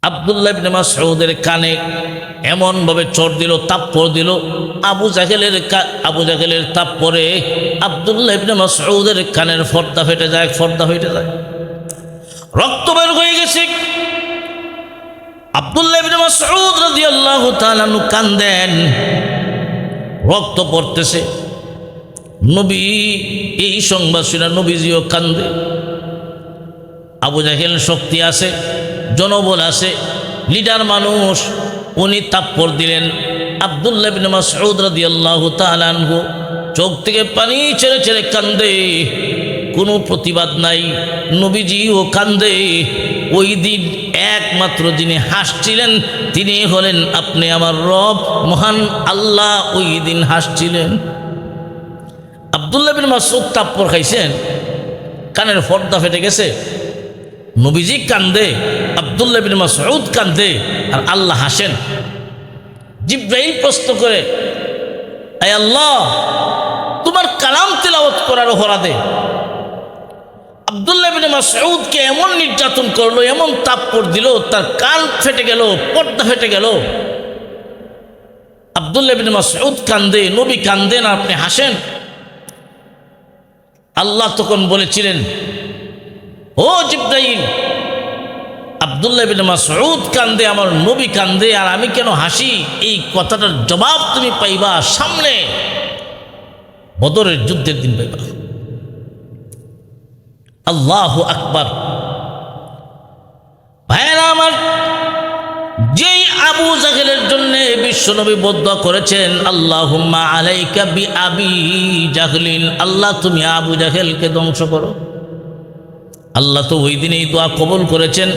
আব্দুল্লাহ ইবনে মাসউদের কানে এমন ভাবে চড় দিল, তাপ্পর দিল। আবু জাহেলের তাপ্পরে আব্দুল্লাহ ইবনে মাসউদের কানের পর্দা ফেটে যায়, রক্ত বের হয়ে গেছে। আব্দুল্লাহ ইবনে মাসউদ রাদিয়াল্লাহু তাআলা আনহু কাঁদেন, রক্ত পড়তেছে। নবী এই সংবাদ শুনে নবীজিও কান্দে। আবু জাহেল শক্তি আছে, জনবল আছে, লিডার মানুষ, উনি তাপ্পড় দিলেন। আব্দুল্লাহ ইবনে মাসউদ রাদিয়াল্লাহু তাআলা আনহু চোখ থেকে পানি ছেড়ে ছেড়ে কান্দে, কোনো প্রতিবাদ নাই। নবীজিও কান্দে। ওই দিন একমাত্র যিনি হাসছিলেন তিনি হলেন আপনি আমার রব মহান আল্লাহ। ওই দিন হাসছিলেন। আব্দুল্লাহ ইবনে মাসউদ তাপ্পড় খাইছেন, কানের পর্দা ফেটে গেছে। নবীজি কান্দে, আব্দুল্লাহ ইবনে মাসউদ কান্দে, আর আল্লাহ হাসেন। জিবরাইল প্রশ্ন করে, আয় আল্লাহ, তোমার কালাম তেলাওয়াত করার অপরাধে আব্দুল্লাহ ইবনে মাসউদকে এমন নির্যাতন করলো, এমন তাপ্পড় দিল, তার কান ফেটে গেল, পর্দা ফেটে গেল। আব্দুল্লাহ ইবনে মাসউদ কান্দে, নবী কান্দেন, আপনি হাসেন। আল্লাহ তখন বলেছিলেন, ও জিবরাইল, আব্দুল্লাহ ইবনে মাসউদ কান্দে, আমার নবী কান্দে, আর আমি কেন হাসি? এই কথাটার জবাব তুমি পাইবা সামনে বদরের যুদ্ধের দিন পাইবা। আল্লাহু আকবার। ভাইরা আমার, যেই আবু জাহেলের জন্য বিশ্বনবী বদদুয়া করেছেন, আল্লাহুম্মা আলাইকা বি আবি জাহলিন, আল্লাহ তুমি আবু জাহেলকে ধ্বংস করো। আল্লাহ তো ওই দিন এই দোয়া কবুল করেছেন।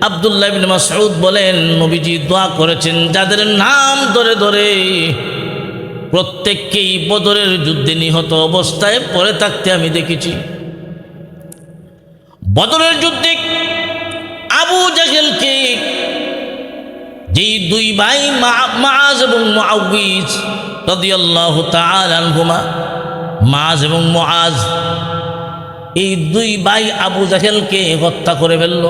আব্দুল্লাহ ইবনে মাসউদ বলেন, নবীজি দোয়া করেছেন যাদের নাম ধরে ধরে প্রত্যেককেই বদরের যুদ্ধে নিহত অবস্থায় পড়ে থাকতে আমি দেখেছি। বদরের যুদ্ধে আবু জাহেলকে যেই দুই ভাই মুআজ এবং মুআউইজ রাদিয়াল্লাহু তাআলা আনহুমা, মুআজ এবং মুআজ, এই দুই ভাই আবু জাহেলকে হত্যা করে ফেলল।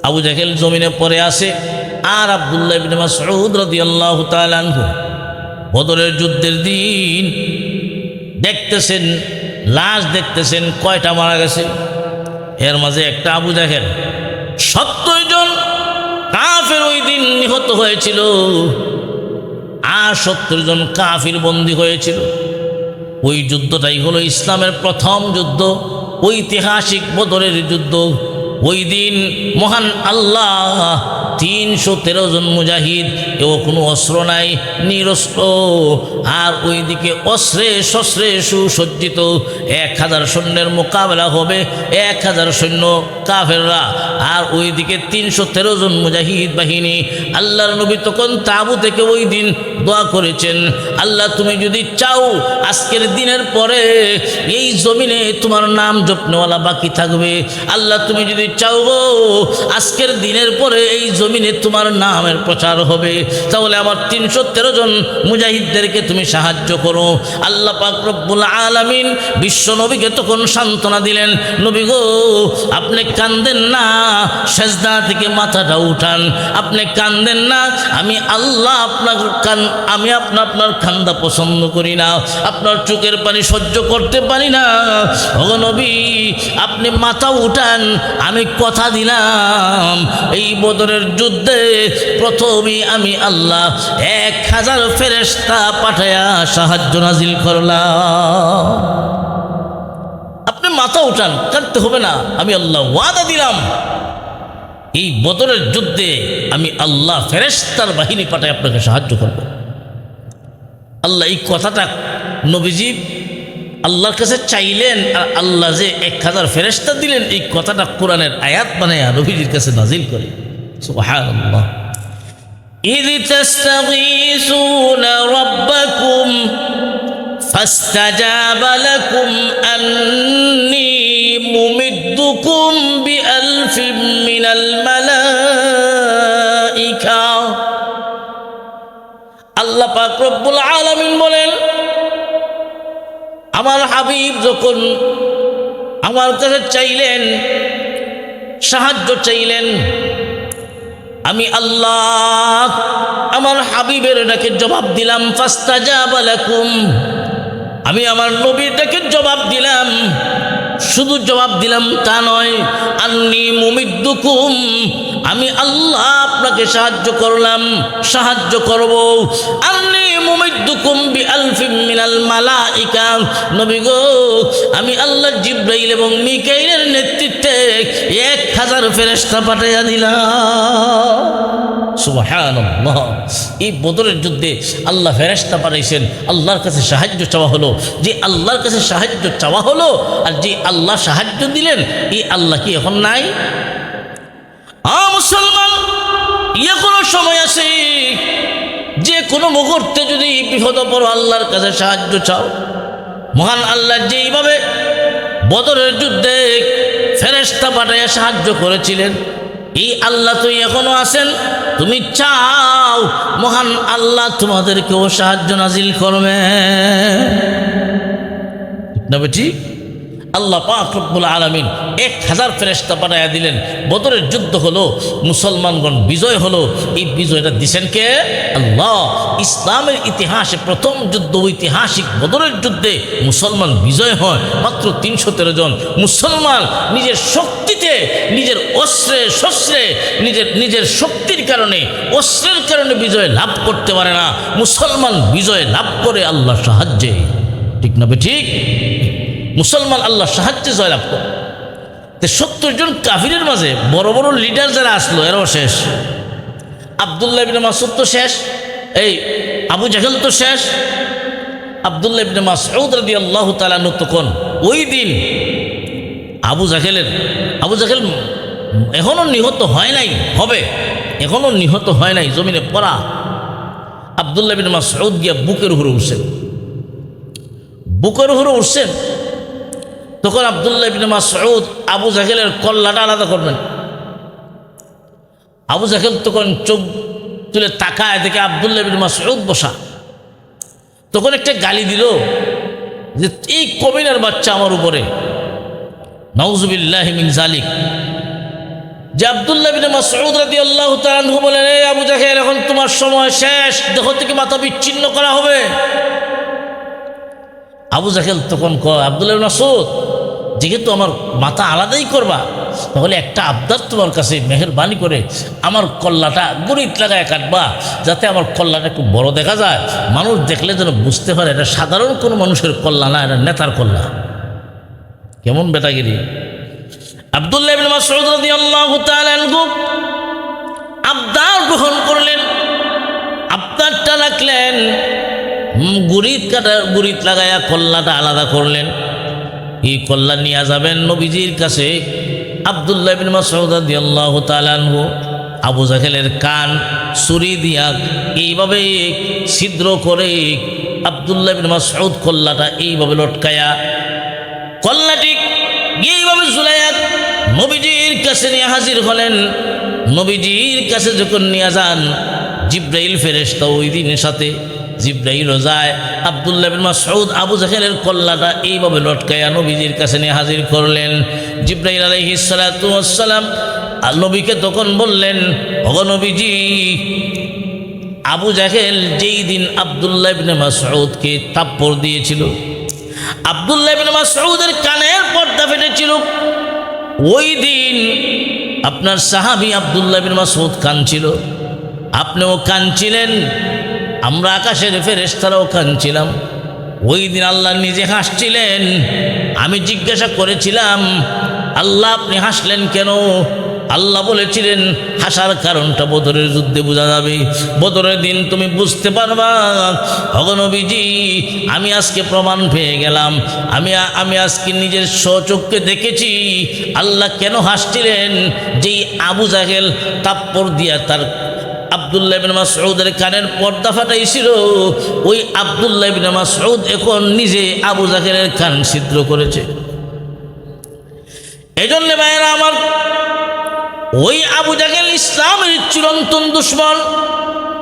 আবু জাহেল জমিনে পড়ে আসে, আর আব্দুল্লাহ ইবনে মাসউদ রাদিয়াল্লাহু তাআলা আনহু বদরের যুদ্ধের দিন দেখতেছেন, লাশ দেখতেছেন, কয়টা মারা গেছে। এর মাঝে একটা আবু জাহেল, 70 জন কাফের ওই দিন নিহত হয়েছিল, আর 70 জন কাফির বন্দী হয়েছিল। ওই যুদ্ধটাই হলো ইসলামের প্রথম যুদ্ধ, ঐতিহাসিক বদরের যুদ্ধ। ওই দিন মহান আল্লাহ 313 জন মুজাহিদ, এও কোনো অস্ত্র নাই, নিরস্ত্র, আর ওইদিকে অস্ত্রে শস্ত্রে সুসজ্জিত 1000 সৈন্যের মোকাবেলা হবে, 1000 সৈন্য কাফেররা, আর ওইদিকে 313 জন মুজাহিদ বাহিনী। আল্লাহর নবী তখন তাবু থেকে ওই দিন দোয়া করেছেন, আল্লাহ তুমি যদি চাও আজকের দিনের পরে এই জমিনে তোমার নাম জপনেওয়ালা বাকি থাকবে। আল্লাহ তুমি যদি চাও গো আজকের দিনের পরে এই জমিনে তোমার নামের প্রচার হবে, তাহলে আমার 313 জন মুজাহিদদেরকে তুমি সাহায্য করো। আল্লাহ পাক রব্বুল আলামিন বিশ্ব নবীকে তখন সান্ত্বনা দিলেন, নবী গো আপনি কান্দেন না, সেজদা থেকে মাথাটা উঠান, আপনি কান্দেন না। আমি আল্লাহ আপনার কান্দা পছন্দ করি না, আপনার চোখের পানি সহ্য করতে পারি না। ও নবী আপনি মাথা উঠান, আমি কথা দিলাম এই বদরের যুদ্ধে প্রথমেই আমি আল্লাহ 1000 ফেরেশতা পাঠায়া সাহায্য নাজিল করলাম। আপনি মাথা উঠান, কাঁদতে হবে না। আমি আল্লাহ ওয়াদা দিলাম এই বদরের যুদ্ধে আমি আল্লাহ ফেরেশতার বাহিনী পাঠায় আপনাকে সাহায্য করব। আল্লাহ এই কথাটা নবীজি আল্লাহর কাছে চাইলেন, আর আল্লাহ যে 1000 ফেরেশতা দিলেন, এই কথাটা কোরআনের আয়াত বানায়া নবীজির কাছে নাজিল করে। সুবহানাল্লাহ। ইয তাস্তাগীসুনা রাব্বাকুম ফাস্তাজাবা লাকুম আন্নী মুমিদ্দুকুম বিআলফিন মিনাল মালাইকা। আল্লাহ পাক রব্বুল আলামিন বলেন, আমার হাবিব যখন আমার কাছে চাইলেন, সাহায্য চাইলেন, আমি আল্লাহ আমার হাবিবের ডাকে জবাব দিলাম, ফাস্তাজাবা লাকুম, আমি আমার নবীর ডাকে জবাব দিলাম। শুধু জবাব দিলাম তা নয়, আন্নী মুমিদ্দুকুম, আমি আল্লাহ আপনাকে সাহায্য করলাম, সাহায্য করব। আন্নী মুমিদ্দুকুম বিআলফিম মিনাল মালাইকা, নবী গো আমি আল্লাহ জিবরাইল এবং মিকাইলের নেতৃত্বে 1000 ফেরেশতা পাঠাইয়া দিলাম। সুবহানাল্লাহ। এই বদরের যুদ্ধে আল্লাহ ফেরেশতা পাঠাইছেন, আল্লাহর কাছে সাহায্য চাওয়া হলো। যে আল্লাহর কাছে সাহায্য চাওয়া হলো আর যে আল্লাহ সাহায্য দিলেন, এই আল্লাহ কি এখন নাই? মুসলমান, কোনো সময় আছে, যে কোনো মুহূর্তে যদি বিপদ পড়ো আল্লাহর কাছে সাহায্য চাও। মহান আল্লাহ যেইভাবে বদরের যুদ্ধে ফেরেশতা পাঠাইয়া সাহায্য করেছিলেন, এই আল্লাহ তো এখনো আছেন। তুমি চাও মহান আল্লাহ তোমাদেরকেও সাহায্য নাজিল করবে, না ঠিক? আল্লাহ পাক রব্বুল আলামিন 1000 ফেরেশতা পাঠাইয়া দিলেন। বদরের যুদ্ধ হলো, মুসলমানগণ বিজয় হলো। এই বিজয়টা দিছেন কে? আল্লাহ। ইসলামের ইতিহাসে প্রথম যুদ্ধ, ঐতিহাসিক বদরের যুদ্ধে মুসলমান বিজয় হয়। মাত্র 313 জন মুসলমান নিজের শক্তিতে, নিজের অস্ত্রে শস্ত্রে, নিজের শক্তির কারণে, অস্ত্রের কারণে বিজয় লাভ করতে পারে না। মুসলমান বিজয় লাভ করে আল্লাহর সাহায্যে, ঠিক না ঠিক? মুসলমান আল্লাহর সাহায্যে জয়লাভ করে। 70 জন কাফিরের মাঝে বড় বড় লিডার যারা আসলো এরাও শেষ। আব্দুল্লাহ ইবনে মাসউদ তো শেষ, এই আবু জাহেল তো শেষ। আব্দুল্লাহ ইবনে মাসউদ রাদিয়াল্লাহু তাআলা আনহু তখন ওই দিন আবু জাহেল এখনো নিহত হয় নাই, হবে, এখনো নিহত হয় নাই, জমিনে পড়া। আব্দুল্লাহ ইবনে মাসউদ গিয়া বুকের উপরে উঠছেন, বুকের উপরে উঠছেন। তখন আব্দুল্লাহ ইবনে মাসউদ আবু জাহেলের কল্লাটা আলাদা করবেন। আবু জাহেল তখন চোখ তুলে তাকায়, দেখে আব্দুল্লাহ ইবনে মাসউদ বসা। তখন একটা গালি দিল যে এই কবিরার বাচ্চা আমার উপরে, নাউযুবিল্লাহি মিন যালিক। যে আব্দুল্লাহ ইবনে মাসউদ রাদিয়াল্লাহু তাআলা আনহু বলেন, এই আবু জাহেল এখন তোমার সময় শেষ, দেহ থেকে মাথা বিচ্ছিন্ন করা হবে। আবু জাহেল তখন কয়, আব্দুল্লাহ ইবনে মাসউদ যেহেতু আমার মাথা আলাদাই করবা, তাহলে একটা আবদার তোমার কাছে, মেহেরবানি করে আমার কল্লাটা গরিত লাগায় কাটবা, যাতে আমার কল্লাটা একটু বড় দেখা যায়, মানুষ দেখলে যেন বুঝতে পারে এটা সাধারণ কোনো মানুষের কল্লা না, এটা নেতার কল্লা। কেমন বেটাগিরি! আব্দুল্লাহ ইবনে মাসউদ রাদিয়াল্লাহু তাআলা আনহু আবদার গ্রহণ করলেন, আবদারটা রাখলেন, গুরিত লাগাইয়া কল্লাটা আলাদা করলেন। এই কল্লা নিয়ে যাবেন নবীজির কাছে। আব্দুল্লাহ ইবনে মাসউদ রাদিয়াল্লাহু তাআলা আনহু আবু জাহেলের কান ছুরি দিয়া এইভাবে ছিদ্র করে আব্দুল্লাহ ইবনে মাসউদ কল্লাটা এইভাবে লটকায়া, কল্লাটি এইভাবে ঝুলাইয়া নবীজির কাছে নিয়ে হাজির হলেন। নবীজির কাছে যখন নিয়ে যান, জিবরাইল ফেরেশতা ওই দিনের সাথে জিবরাইলও যায়। আব্দুল্লাহ ইবনে মাসউদ আবু জাহেলের কল্লাটা এইভাবে লটকায়া নবীজির কাছে নিয়ে হাজির করলেন। জিবরাইল আলাইহিস সালাতু ওয়াস সালাম নবীকে তখন বললেন, ওগো নবীজি, আবু জাহেল যেই দিন আব্দুল্লাহ ইবনে মাসউদকে থাপ্পড় দিয়েছিল, আব্দুল্লাহ ইবনে মাসউদের কানের পর্দা ফেটেছিল, ওই দিন আপনার সাহাবী আব্দুল্লাহ ইবনে মাসউদ কাঁদছিল, আপনিও কাঁদছিলেন, আমরা আকাশের ফেরেশতারাও কাঁদছিলাম। ওই দিন আল্লাহ নিজে হাসছিলেন। আমি জিজ্ঞাসা করেছিলাম, আল্লাহ আপনি হাসলেন কেন? আল্লাহ বলেছিলেন, হাসার কারণটা বদরের যুদ্ধে বোঝা যাবে, বদরের দিন তুমি বুঝতে পারবা। ওগো নবীজি, আমি আজকে প্রমাণ পেয়ে গেলাম, আমি আজকে নিজের স্বচক্ষে দেখেছি আল্লাহ কেন হাসছিলেন। যেই আবু জাহেল থাপ্পড় দিয়া তার আব্দুল্লাহ ইবনে মাসউদের কানের পর্দা ফাটাইছিল, ওই আব্দুল্লাহ ইবনে মাসউদ এখন নিজে আবু জাহেলের কান ছিদ্র করেছে। এজন্য ভাইয়েরা আমার, ওই আবু জাহেল ইসলামের চিরন্তন দুশ্মন,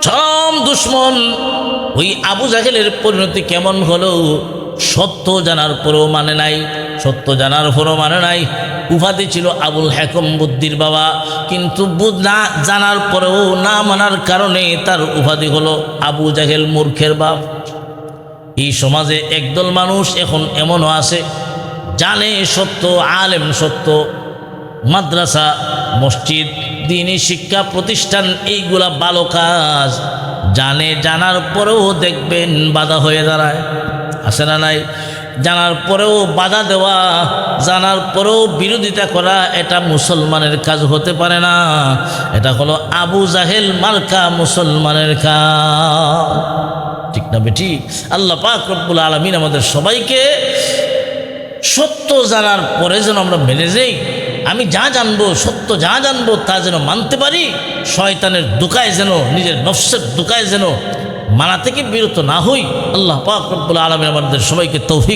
চরম দুশ্মন। ওই আবু জাহেলের পরিণতি কেমন হলো? সত্য জানার পরেও মানে নাই, সত্য জানার পরও মানে নাই। উপাধি ছিল আবুল হাকম, বুদ্ধির বাবা, কিন্তু না জানার পরেও না মানার কারণে তার উপাধি হলো আবু জাহেল, মূর্খের বাপ। এই সমাজে একদল মানুষ এখন এমনও আছে, জানে সত্য, আলেম সত্য, মাদ্রাসা, মসজিদ, দ্বীনি শিক্ষা প্রতিষ্ঠান এইগুলা ভালো কাজ, জানে, জানার পরেও দেখবেন বাধা হয়ে দাঁড়ায়। আছে না নাই? জানার পরেও বাধা দেওয়া, জানার পরেও বিরোধিতা করা, এটা মুসলমানের কাজ হতে পারে না। এটা হলো আবু জাহেল মার্কা মুসলমানের কাজ। ঠিক না বেটি? আল্লাহ পাক রব্বুল আলামিন আমাদের সবাইকে সত্য জানার পরে যেন আমরা মেনে যাই। আমি যা জানবো, সত্য যা জানবো তা যেন মানতে পারি, শয়তানের দোকায় যেন, নিজের নফসের দোকায় যেন মানা থেকে বিরত না হই। আল্লাহ পাক রব্বুল আলামিন আমাদের সবাইকে তৌফিক